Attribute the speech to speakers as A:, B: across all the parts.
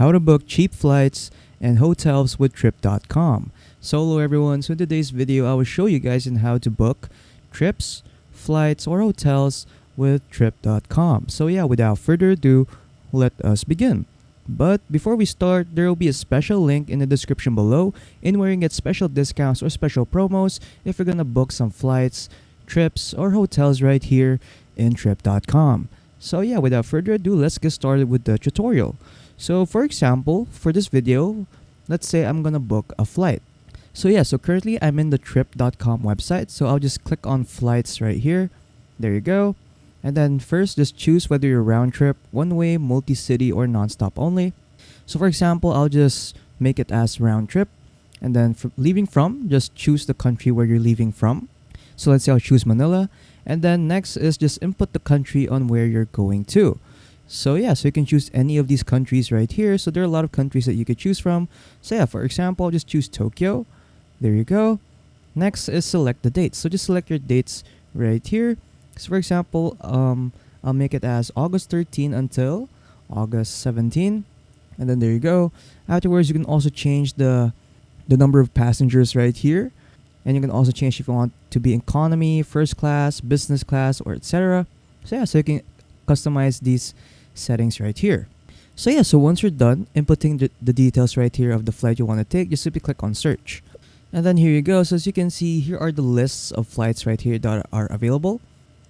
A: how to book cheap flights and hotels with Trip.com. So hello everyone, so in today's video I will show you guys on how to book trips, flights, or hotels with Trip.com. So yeah, without further ado, let us begin. But before we start, there will be a special link in the description below in where you can get special discounts or special promos if you're gonna book some flights, trips, or hotels right here in Trip.com. So yeah, without further ado, let's get started with the tutorial. So for example, for this video, let's say I'm gonna book a flight. So yeah, so currently I'm in the Trip.com website. So I'll just click on flights right here. There you go. And then first, just choose whether you're round trip, one way, multi-city, or non-stop only. So for example, I'll just make it as round trip. And then leaving from, just choose the country where you're leaving from. So let's say I'll choose Manila. And then next is just input the country on where you're going to. So yeah, so you can choose any of these countries right here. So there are a lot of countries that you could choose from. So yeah, for example, I'll just choose Tokyo. There you go. Next is select the dates. So just select your dates right here. So for example, I'll make it as August 13 until August 17. And then there you go. Afterwards, you can also change the number of passengers right here. And you can also change if you want to be economy, first class, business class, or etc. So yeah, so you can customize these settings right here. So yeah, so once you're done inputting the details right here of the flight you want to take, just simply click on search. And then here you go. So as you can see, here are the lists of flights right here that are available.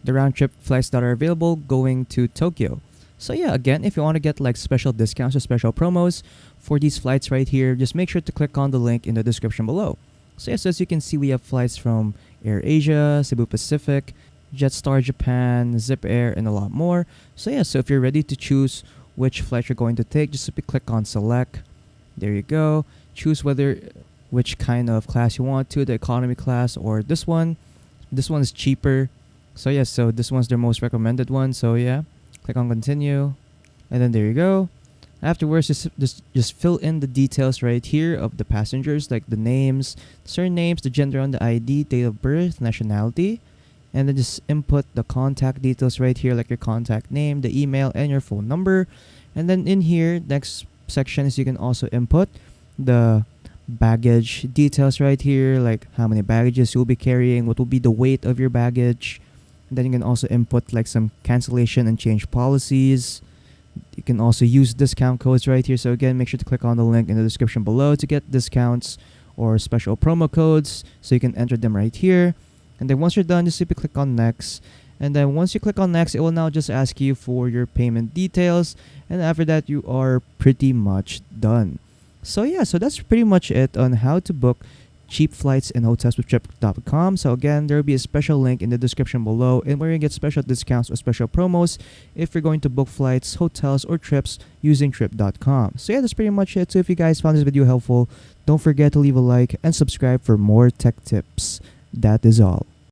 A: The round trip flights that are available going to Tokyo. So yeah, again, if you want to get like special discounts or special promos for these flights right here, just make sure to click on the link in the description below. So yes, as you can see, we have flights from AirAsia, Cebu Pacific, Jetstar Japan, Zip Air, and a lot more. So yeah, so if you're ready to choose which flight you're going to take, just simply click on select. There you go. Choose which kind of class you want to, the economy class or this one. This one is cheaper. So yeah, so this one's their most recommended one. So yeah, click on continue. And then there you go. Afterwards, just fill in the details right here of the passengers, like the names, surnames, the gender on the ID, date of birth, nationality. And then just input the contact details right here, like your contact name, the email, and your phone number. And then in here, next section is you can also input the baggage details right here, like how many baggages you'll be carrying, what will be the weight of your baggage. And then you can also input like some cancellation and change policies. You can also use discount codes right here. So again, make sure to click on the link in the description below to get discounts or special promo codes. So you can enter them right here. And then once you're done, just simply click on next. And then once you click on next, it will now just ask you for your payment details. And after that, you are pretty much done. So yeah, so that's pretty much it on how to book cheap flights and hotels with Trip.com. So again, there will be a special link in the description below and where you get special discounts or special promos if you're going to book flights, hotels, or trips using Trip.com. So yeah, that's pretty much it. So if you guys found this video helpful, don't forget to leave a like and subscribe for more tech tips. That is all.